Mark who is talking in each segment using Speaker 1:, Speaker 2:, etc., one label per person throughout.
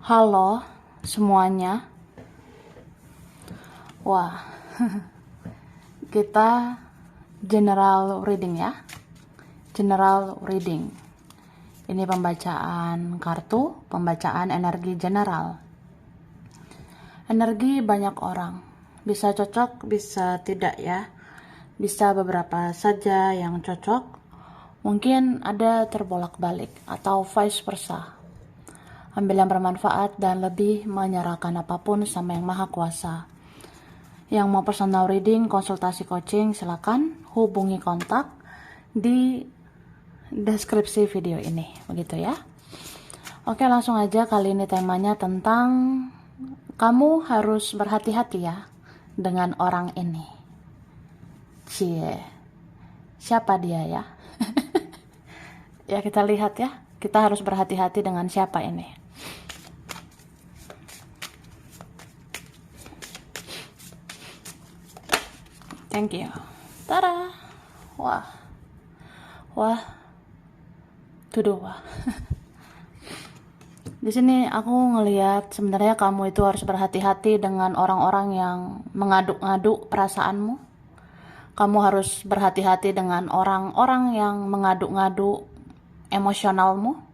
Speaker 1: Halo semuanya. Wah, kita general reading ya. General reading. Ini pembacaan kartu, pembacaan energi general. Energi banyak orang. Bisa cocok, bisa tidak ya. Bisa beberapa saja yang cocok. Mungkin ada terbolak-balik atau vice versa. Ambil yang bermanfaat dan lebih menyerahkan apapun sama Yang Maha Kuasa. Yang mau personal reading, konsultasi coaching, silakan hubungi kontak di deskripsi video ini, begitu ya. Oke, langsung aja. Kali ini temanya tentang kamu harus berhati-hati ya dengan orang ini. Cie, siapa dia ya? Ya, kita lihat ya. Kita harus berhati-hati dengan siapa ini. Thank you. Tada. Wah. Tuh wah. Di sini aku ngelihat sebenarnya kamu itu harus berhati-hati dengan orang-orang yang mengaduk-ngaduk perasaanmu. Kamu harus berhati-hati dengan orang-orang yang mengaduk-ngaduk emosionalmu,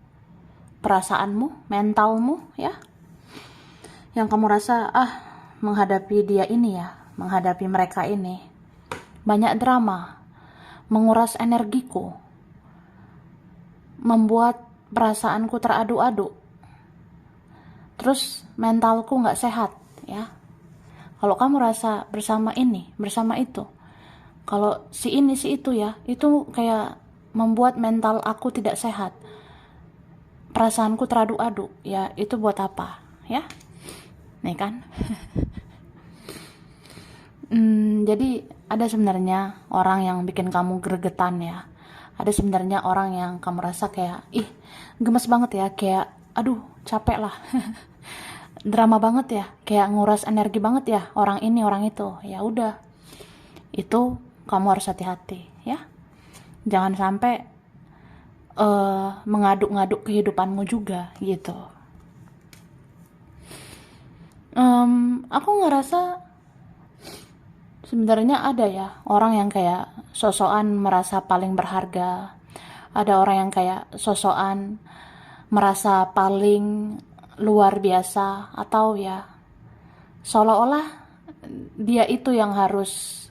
Speaker 1: perasaanmu, mentalmu ya. Yang kamu rasa menghadapi dia ini ya, menghadapi mereka ini banyak drama, menguras energiku, membuat perasaanku teradu-adu, terus mentalku gak sehat ya. Kalau kamu rasa bersama ini, bersama itu, kalau si ini si itu ya, itu kayak membuat mental aku tidak sehat, perasaanku teradu-adu ya, itu buat apa ya, nih kan. Jadi ada sebenarnya orang yang bikin kamu gregetan ya. Ada sebenarnya orang yang kamu rasa kayak gemes banget ya, kayak aduh capek lah. Drama banget ya, kayak nguras energi banget ya orang ini orang itu. Ya udah, itu kamu harus hati-hati ya. Jangan sampai mengaduk-ngaduk kehidupanmu juga gitu. Aku ngerasa sebenarnya ada ya orang yang kayak sosokan merasa paling berharga. Ada orang yang kayak sosokan merasa paling luar biasa, atau ya seolah-olah dia itu yang harus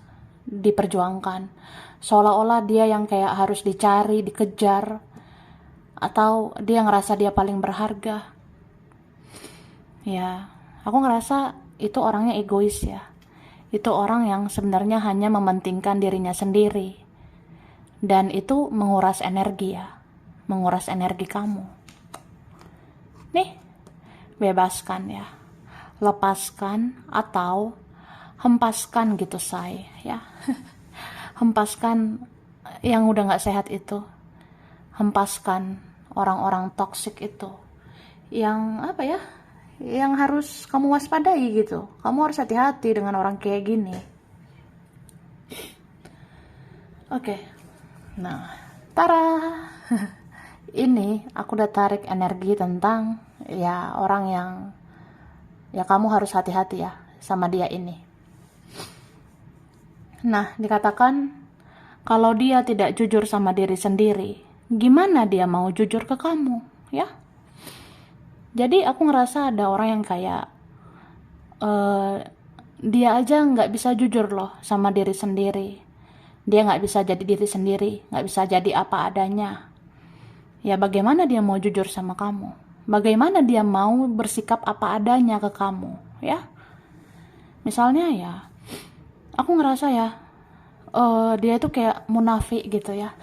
Speaker 1: diperjuangkan. Seolah-olah dia yang kayak harus dicari, dikejar, atau dia ngerasa dia paling berharga. Ya, aku ngerasa itu orangnya egois ya. Itu orang yang sebenarnya hanya mementingkan dirinya sendiri. Dan itu menguras energi ya. Menguras energi kamu. Nih, bebaskan ya. Lepaskan atau hempaskan gitu say ya. Hempaskan yang udah gak sehat itu. Hempaskan orang-orang toksik itu. Yang apa ya? Yang harus kamu waspadai gitu. Kamu harus hati-hati dengan orang kayak gini. Oke. Nah, tara. Ini aku udah tarik energi tentang ya orang yang ya kamu harus hati-hati ya sama dia ini. Nah, dikatakan kalau dia tidak jujur sama diri sendiri, gimana dia mau jujur ke kamu ya? Jadi aku ngerasa ada orang yang kayak dia aja gak bisa jujur loh sama diri sendiri. Dia gak bisa jadi diri sendiri, gak bisa jadi apa adanya. Ya bagaimana dia mau jujur sama kamu? Bagaimana dia mau bersikap apa adanya ke kamu ya? Misalnya ya, aku ngerasa ya dia tuh kayak munafik gitu ya.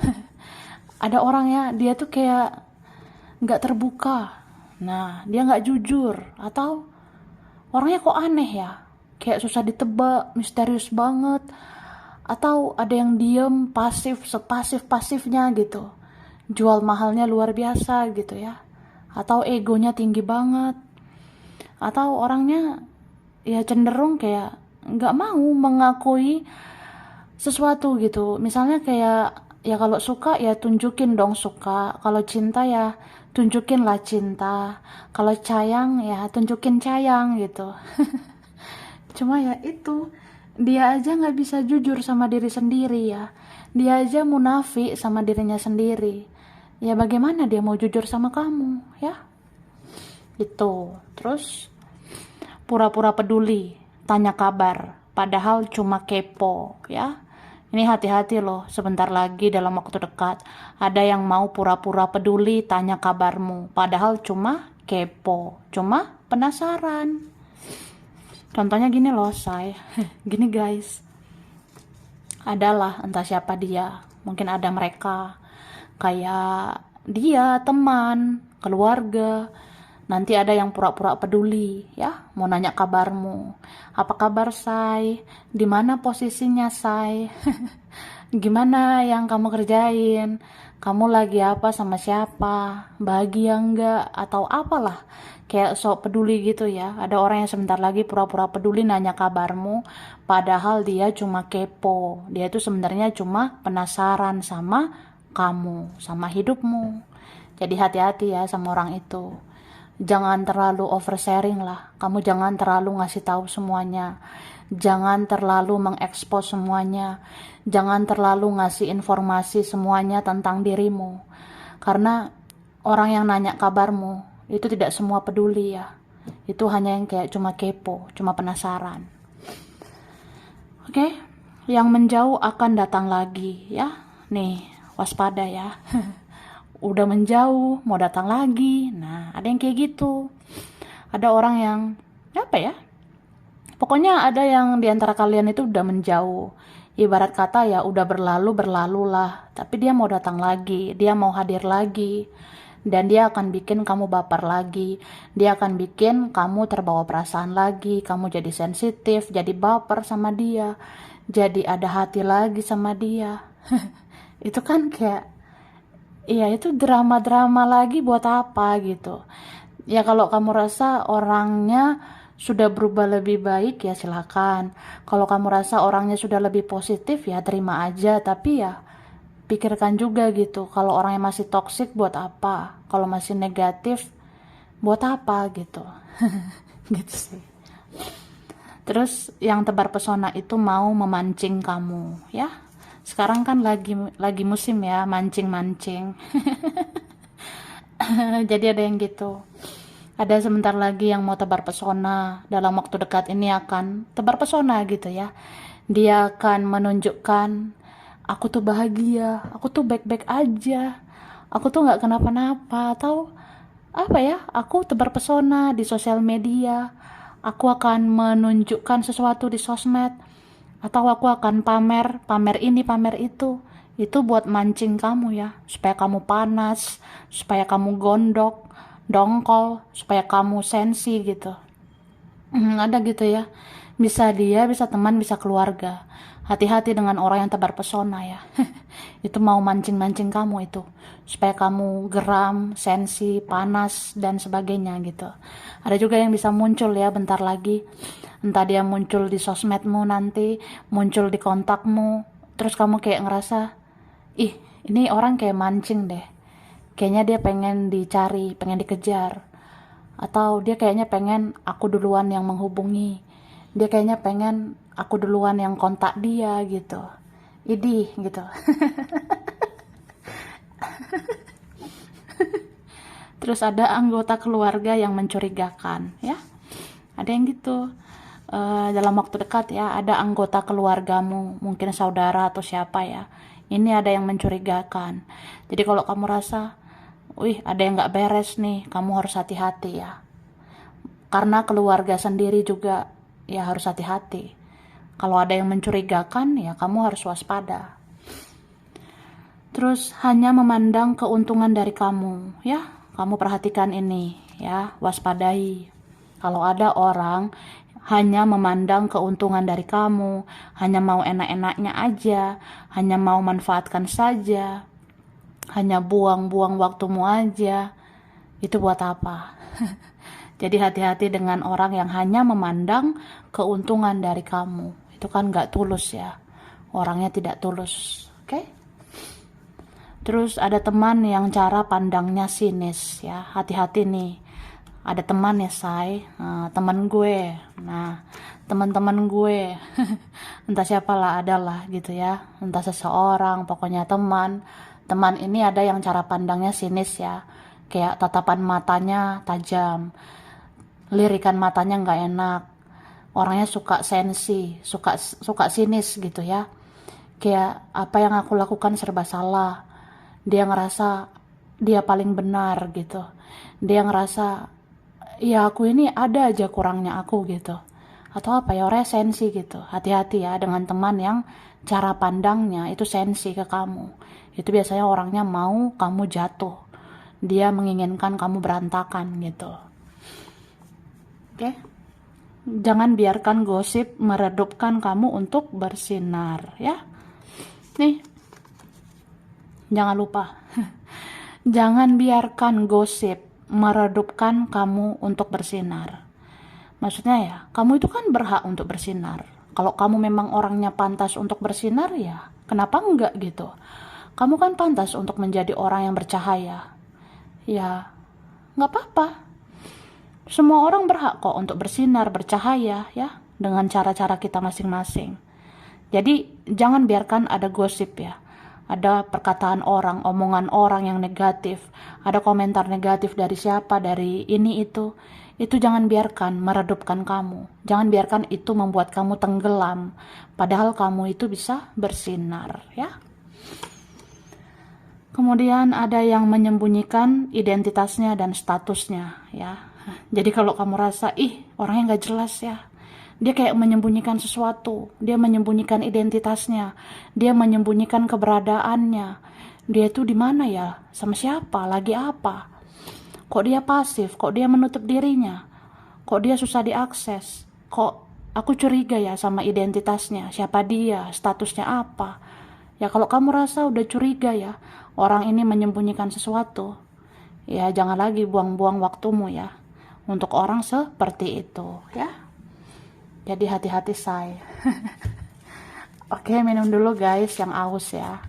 Speaker 1: Ada orang ya, dia tuh kayak gak terbuka. Nah, dia gak jujur. Atau orangnya kok aneh ya, kayak susah ditebak, misterius banget. Atau ada yang diem, pasif, sepasif-pasifnya gitu. Jual mahalnya luar biasa gitu ya. Atau egonya tinggi banget. Atau orangnya ya cenderung kayak gak mau mengakui sesuatu gitu. Misalnya kayak Ya kalau suka ya tunjukin dong suka, kalau cinta ya tunjukinlah cinta, kalau sayang ya tunjukin sayang gitu. Cuma ya itu, dia aja nggak bisa jujur sama diri sendiri ya, dia aja munafik sama dirinya sendiri, ya bagaimana dia mau jujur sama kamu ya. Itu terus pura-pura peduli, tanya kabar, padahal cuma kepo ya. Ini hati-hati loh, sebentar lagi dalam waktu dekat ada yang mau pura-pura peduli tanya kabarmu, padahal cuma kepo, cuma penasaran. Contohnya gini loh, say. Gini guys, adalah entah siapa dia, mungkin ada mereka, kayak dia, teman, keluarga. Nanti ada yang pura-pura peduli, ya, mau nanya kabarmu. Apa kabar, say? Di mana posisinya, say? Gimana yang kamu kerjain? Kamu lagi apa sama siapa? Bahagia enggak? Atau apalah. Kayak sok peduli gitu ya. Ada orang yang sebentar lagi pura-pura peduli nanya kabarmu, padahal dia cuma kepo. Dia itu sebenarnya cuma penasaran sama kamu, sama hidupmu. Jadi hati-hati ya sama orang itu. Jangan terlalu oversharing lah. Kamu jangan terlalu ngasih tahu semuanya. Jangan terlalu mengekspos semuanya. Jangan terlalu ngasih informasi semuanya tentang dirimu. Karena orang yang nanya kabarmu itu tidak semua peduli ya. Itu hanya yang kayak cuma kepo, cuma penasaran. Oke? Yang menjauh akan datang lagi ya. Nih, waspada ya. Udah menjauh, mau datang lagi. Nah, ada yang kayak gitu. Ada orang yang, apa ya? Pokoknya ada yang diantara kalian itu udah menjauh. Ibarat kata ya udah berlalu lah. Tapi dia mau datang lagi, dia mau hadir lagi. Dan dia akan bikin kamu baper lagi. Dia akan bikin kamu terbawa perasaan lagi. Kamu jadi sensitif, jadi baper sama dia. Jadi ada hati lagi sama dia. Itu kan kayak, iya itu drama-drama lagi buat apa gitu. Ya kalau kamu rasa orangnya sudah berubah lebih baik ya silakan. Kalau kamu rasa orangnya sudah lebih positif ya terima aja. Tapi ya pikirkan juga gitu. Kalau orangnya masih toksik buat apa? Kalau masih negatif buat apa gitu. Gitu sih. Terus yang tebar pesona itu mau memancing kamu ya. Sekarang kan lagi musim ya mancing-mancing. Jadi ada yang gitu. Ada sebentar lagi yang mau tebar pesona. Dalam waktu dekat ini akan tebar pesona gitu ya. Dia akan menunjukkan, aku tuh bahagia, aku tuh baik-baik aja, aku tuh gak kenapa-napa. Atau apa ya, aku tebar pesona di sosial media. Aku akan menunjukkan sesuatu di sosmed. Atau aku akan pamer ini, pamer itu. Itu buat mancing kamu ya, supaya kamu panas, supaya kamu gondok, dongkol, supaya kamu sensi gitu. Ada gitu ya. Bisa dia, bisa teman, bisa keluarga. Hati-hati dengan orang yang tebar pesona ya. Itu mau mancing-mancing kamu itu. Supaya kamu geram, sensi, panas, dan sebagainya gitu. Ada juga yang bisa muncul ya bentar lagi. Entah dia muncul di sosmedmu nanti, muncul di kontakmu. Terus kamu kayak ngerasa, ih ini orang kayak mancing deh. Kayaknya dia pengen dicari, pengen dikejar. Atau dia kayaknya pengen aku duluan yang menghubungi. Dia kayaknya pengen aku duluan yang kontak dia gitu. Idih gitu. Terus ada anggota keluarga yang mencurigakan ya. Ada yang gitu. Dalam waktu dekat ya ada anggota keluargamu, mungkin saudara atau siapa ya. Ini ada yang mencurigakan. Jadi kalau kamu rasa, wih ada yang gak beres nih, kamu harus hati-hati ya. Karena keluarga sendiri juga ya harus hati-hati. Kalau ada yang mencurigakan ya kamu harus waspada. Terus hanya memandang keuntungan dari kamu ya. Kamu perhatikan ini ya, waspadai. Kalau ada orang hanya memandang keuntungan dari kamu, hanya mau enak-enaknya aja, hanya mau manfaatkan saja, hanya buang-buang waktumu aja, itu buat apa? Jadi hati-hati dengan orang yang hanya memandang keuntungan dari kamu. Itu kan gak tulus ya, orangnya tidak tulus. Oke? Terus ada teman yang cara pandangnya sinis ya, hati-hati nih. Ada teman ya teman gue. Nah, teman-teman gue, entah siapalah adalah gitu ya, entah seseorang, pokoknya teman. Teman ini ada yang cara pandangnya sinis ya, kayak tatapan matanya tajam, lirikan matanya nggak enak, orangnya suka sensi, suka suka sinis gitu ya. Kayak apa yang aku lakukan serba salah. Dia ngerasa dia paling benar gitu. Dia ngerasa ya aku ini ada aja kurangnya aku gitu. Atau apa ya, orangnya sensi gitu. Hati-hati ya dengan teman yang cara pandangnya itu sensi ke kamu. Itu biasanya orangnya mau kamu jatuh. Dia menginginkan kamu berantakan gitu. Oke? Jangan biarkan gosip meredupkan kamu untuk bersinar ya. Nih, jangan lupa. Jangan biarkan gosip meredupkan kamu untuk bersinar. Maksudnya ya, kamu itu kan berhak untuk bersinar. Kalau kamu memang orangnya pantas untuk bersinar ya, kenapa enggak gitu? Kamu kan pantas untuk menjadi orang yang bercahaya. Ya, nggak apa-apa. Semua orang berhak kok untuk bersinar, bercahaya ya, dengan cara-cara kita masing-masing. Jadi jangan biarkan ada gosip ya, ada perkataan orang, omongan orang yang negatif, ada komentar negatif dari siapa, dari ini itu jangan biarkan meredupkan kamu. Jangan biarkan itu membuat kamu tenggelam, padahal kamu itu bisa bersinar ya. Kemudian ada yang menyembunyikan identitasnya dan statusnya ya. Jadi kalau kamu rasa, orangnya nggak jelas ya, dia kayak menyembunyikan sesuatu, dia menyembunyikan identitasnya, dia menyembunyikan keberadaannya, dia itu di mana ya, sama siapa, lagi apa, kok dia pasif, kok dia menutup dirinya, kok dia susah diakses, kok aku curiga ya sama identitasnya, siapa dia, statusnya apa. Ya kalau kamu rasa udah curiga ya, orang ini menyembunyikan sesuatu, ya jangan lagi buang-buang waktumu ya untuk orang seperti itu ya. Jadi hati-hati say. Oke, minum dulu guys yang aus ya.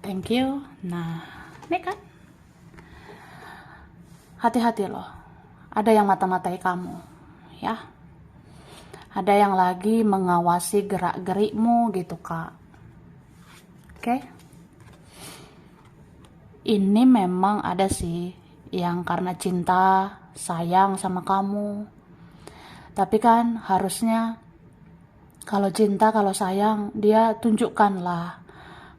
Speaker 1: Thank you. Nah, ini kan. Hati-hati loh. Ada yang mata-matai kamu ya. Ada yang lagi mengawasi gerak-gerikmu gitu kak. Oke. Ini memang ada sih yang karena cinta, sayang sama kamu. Tapi kan harusnya kalau cinta, kalau sayang, dia tunjukkanlah.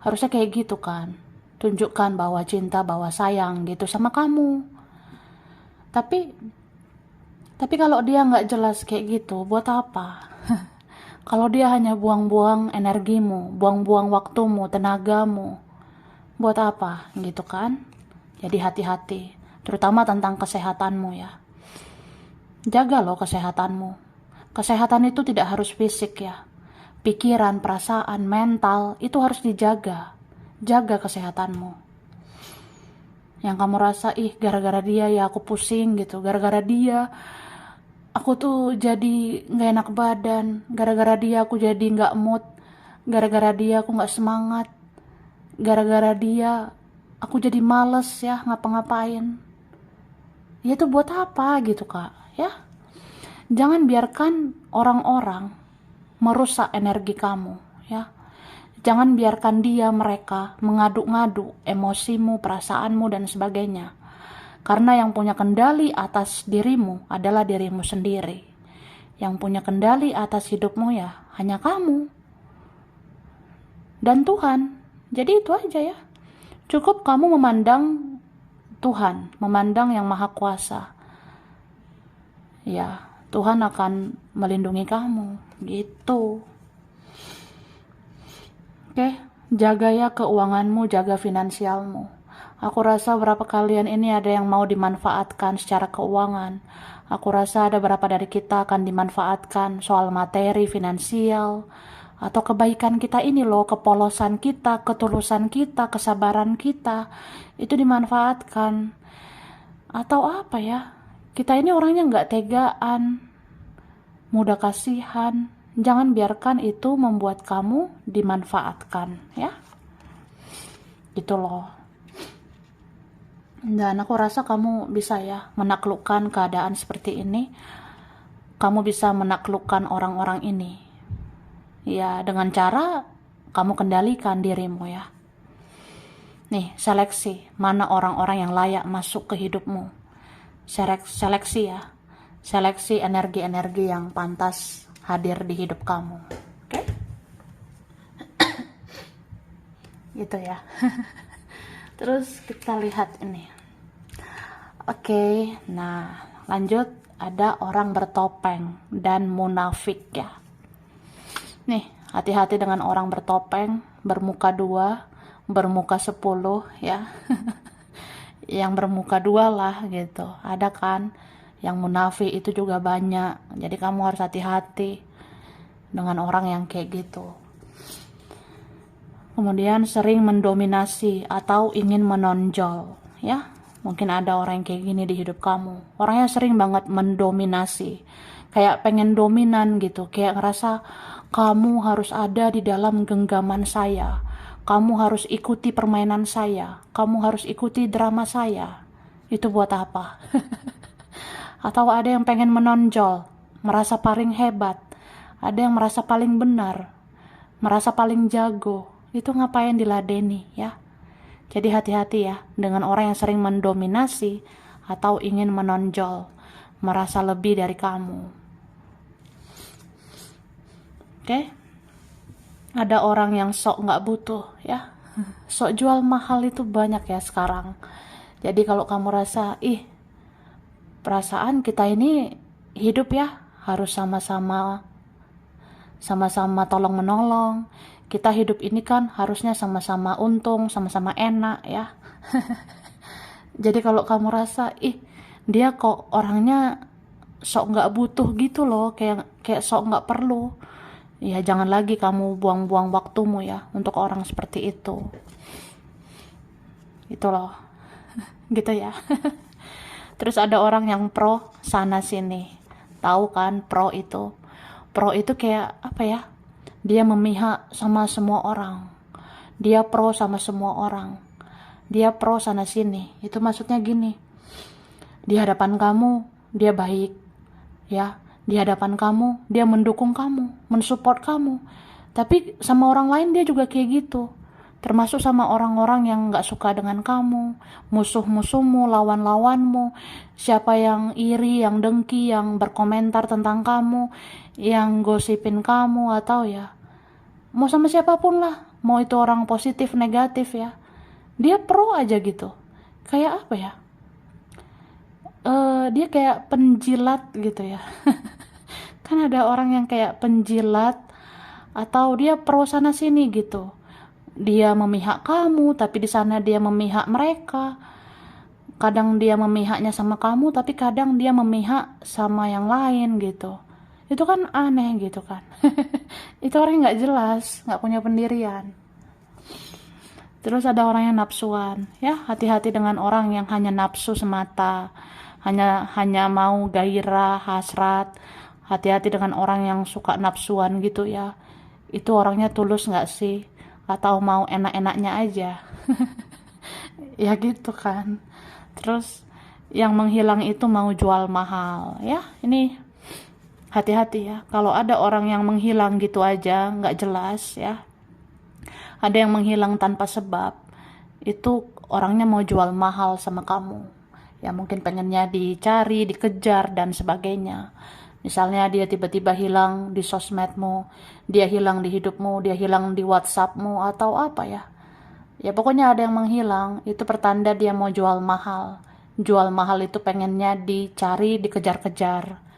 Speaker 1: Harusnya kayak gitu kan. Tunjukkan bahwa cinta, bahwa sayang gitu sama kamu. Tapi kalau dia nggak jelas kayak gitu, buat apa? Kalau dia hanya buang-buang energimu, buang-buang waktumu, tenagamu, buat apa gitu kan? Jadi hati-hati, terutama tentang kesehatanmu ya. Jaga loh kesehatanmu. Kesehatan itu tidak harus fisik ya. Pikiran, perasaan, mental itu harus dijaga. Jaga kesehatanmu. Yang kamu rasa, gara-gara dia ya aku pusing gitu. Gara-gara dia aku tuh jadi gak enak badan. Gara-gara dia aku jadi gak mood. Gara-gara dia aku gak semangat. Gara-gara dia aku jadi males ya ngapa-ngapain. Ya itu buat apa gitu kak ya. Jangan biarkan orang-orang merusak energi kamu ya. Jangan biarkan mereka mengaduk-ngaduk emosimu, perasaanmu dan sebagainya. Karena yang punya kendali atas dirimu adalah dirimu sendiri. Yang punya kendali atas hidupmu ya hanya kamu dan Tuhan. Jadi itu aja ya. Cukup kamu memandang Tuhan, memandang yang maha kuasa. Ya, Tuhan akan melindungi kamu gitu. Oke, jaga ya keuanganmu, jaga finansialmu. Aku rasa beberapa kalian ini ada yang mau dimanfaatkan secara keuangan. Aku rasa ada beberapa dari kita akan dimanfaatkan soal materi, finansial, atau kebaikan kita ini loh, kepolosan kita, ketulusan kita, kesabaran kita, itu dimanfaatkan. Atau apa ya, kita ini orangnya nggak tegaan, mudah kasihan, Jangan biarkan itu membuat kamu dimanfaatkan, ya. Gitu loh. Dan aku rasa kamu bisa ya menaklukkan keadaan seperti ini. Kamu bisa menaklukkan orang-orang ini. Ya, dengan cara kamu kendalikan dirimu ya. Nih, seleksi mana orang-orang yang layak masuk ke hidupmu. Seleksi ya. Seleksi energi-energi yang pantas hadir di hidup kamu. Oke? Gitu ya. Terus kita lihat ini. Oke, nah lanjut, ada orang bertopeng dan munafik ya. Nih, hati-hati dengan orang bertopeng, bermuka 2, bermuka 10 ya. Yang bermuka 2 lah gitu. Ada kan yang munafik itu juga banyak. Jadi kamu harus hati-hati dengan orang yang kayak gitu. Kemudian sering mendominasi atau ingin menonjol ya. Mungkin ada orang yang kayak gini di hidup kamu. Orangnya sering banget mendominasi. Kayak pengen dominan gitu. Kayak ngerasa kamu harus ada di dalam genggaman saya. Kamu harus ikuti permainan saya. Kamu harus ikuti drama saya. Itu buat apa? Atau ada yang pengen menonjol. Merasa paling hebat. Ada yang merasa paling benar. Merasa paling jago. Itu ngapain diladeni ya. Jadi hati-hati ya dengan orang yang sering mendominasi atau ingin menonjol, merasa lebih dari kamu. Oke? Ada orang yang sok nggak butuh ya. Sok jual mahal itu banyak ya sekarang. Jadi kalau kamu rasa, perasaan kita ini hidup ya harus sama-sama tolong menolong. Kita hidup ini kan harusnya sama-sama untung, sama-sama enak ya. Jadi kalau kamu rasa, dia kok orangnya sok nggak butuh gitu loh, kayak sok nggak perlu, ya jangan lagi kamu buang-buang waktumu ya untuk orang seperti itu. Itu loh, gitu ya. Terus ada orang yang pro sana sini, tahu kan pro itu? Pro itu kayak apa ya? Dia memihak sama semua orang. Dia pro sama semua orang. Dia pro sana sini. Itu maksudnya gini. Di hadapan kamu, dia baik. Ya, di hadapan kamu, dia mendukung kamu, mensupport kamu. Tapi sama orang lain dia juga kayak gitu. Termasuk sama orang-orang yang gak suka dengan kamu, musuh-musuhmu, lawan-lawanmu, siapa yang iri, yang dengki, yang berkomentar tentang kamu, yang gosipin kamu, atau ya mau sama siapapun lah, mau itu orang positif, negatif ya, dia pro aja gitu. Kayak apa ya, dia kayak penjilat gitu ya. Kan ada orang yang kayak penjilat, atau dia pro sana sini gitu. Dia memihak kamu, tapi di sana dia memihak mereka. Kadang dia memihaknya sama kamu, tapi kadang dia memihak sama yang lain gitu. Itu kan aneh gitu kan. Itu orang yang gak jelas, gak punya pendirian. Terus ada orang yang nafsuan. Ya, hati-hati dengan orang yang hanya nafsu semata. Hanya mau gairah, hasrat. Hati-hati dengan orang yang suka nafsuan gitu ya. Itu orangnya tulus gak sih? Atau mau enak-enaknya aja. Ya gitu kan. Terus yang menghilang itu mau jual mahal ya. Ini hati-hati ya, kalau ada orang yang menghilang gitu aja nggak jelas ya, ada yang menghilang tanpa sebab, itu orangnya mau jual mahal sama kamu ya. Mungkin pengennya dicari, dikejar dan sebagainya. Misalnya dia tiba-tiba hilang di sosmedmu, dia hilang di hidupmu, dia hilang di WhatsAppmu, atau apa ya. Ya pokoknya ada yang menghilang, itu pertanda dia mau jual mahal. Jual mahal itu pengennya dicari, dikejar-kejar.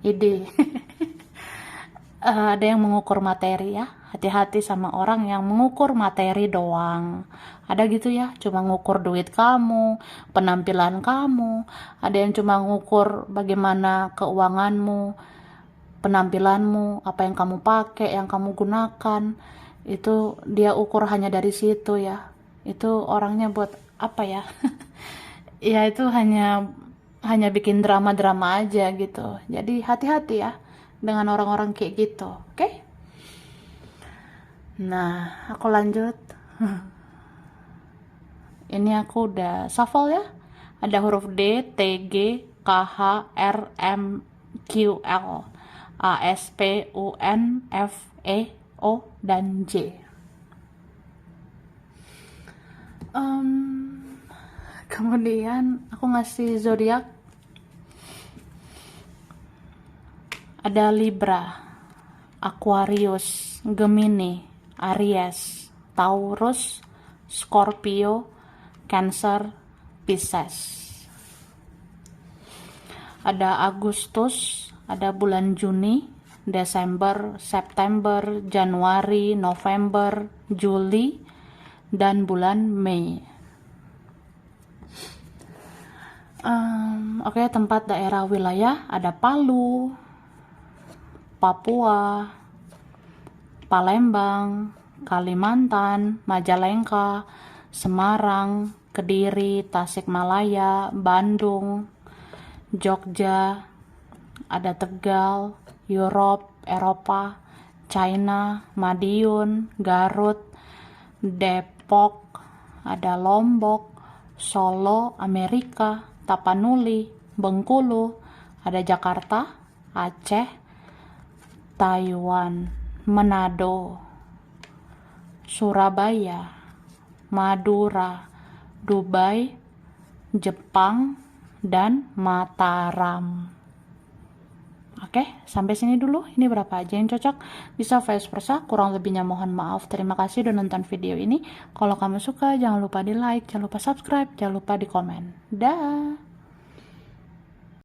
Speaker 1: Ide. Ada yang mengukur materi ya. Hati-hati sama orang yang mengukur materi doang. Ada gitu ya, cuma ngukur duit kamu, penampilan kamu. Ada yang cuma ngukur bagaimana keuanganmu, penampilanmu, apa yang kamu pakai, yang kamu gunakan. Itu dia ukur hanya dari situ ya. Itu orangnya buat apa ya? Ya itu hanya bikin drama-drama aja gitu. Jadi hati-hati ya dengan orang-orang kayak gitu, oke? Nah, aku lanjut. Ini aku udah shuffle ya. Ada huruf D, T, G, K, H, R, M, Q, L, A, S, P, U, N, F, E, O, dan J. Kemudian aku ngasih zodiak. Ada Libra, Aquarius, Gemini, Aries, Taurus, Scorpio, Cancer, Pisces. Ada Agustus, ada bulan Juni, Desember, September, Januari, November, Juli, dan bulan Mei. Oke, tempat daerah wilayah ada Palu, Papua, Palembang, Kalimantan, Majalengka, Semarang, Kediri, Tasikmalaya, Bandung, Jogja, ada Tegal, Europe, Eropa, China, Madiun, Garut, Depok, ada Lombok, Solo, Amerika, Tapanuli, Bengkulu, ada Jakarta, Aceh, Taiwan, Manado, Surabaya, Madura, Dubai, Jepang, dan Mataram. Oke, sampai sini dulu. Ini berapa aja yang cocok, bisa vice versa. Kurang lebihnya mohon maaf. Terima kasih udah nonton video ini. Kalau kamu suka, jangan lupa di like, jangan lupa subscribe, jangan lupa di komen. Dah.